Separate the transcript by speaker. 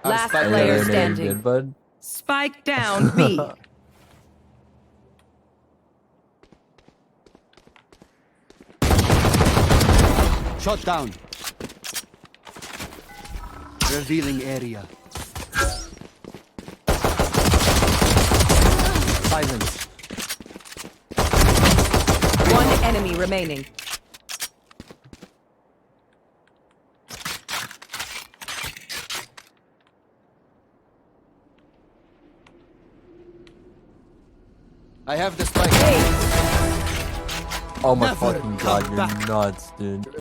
Speaker 1: Last
Speaker 2: spike
Speaker 1: player
Speaker 2: down.
Speaker 1: standing.
Speaker 3: Good, bud.
Speaker 1: Spike down B.
Speaker 2: Shot down. Revealing area. Silence.
Speaker 1: One enemy remaining.
Speaker 2: I have the spike.
Speaker 3: Oh my
Speaker 2: Never
Speaker 3: fucking god,
Speaker 2: come
Speaker 3: you're
Speaker 2: back.
Speaker 3: nuts, dude.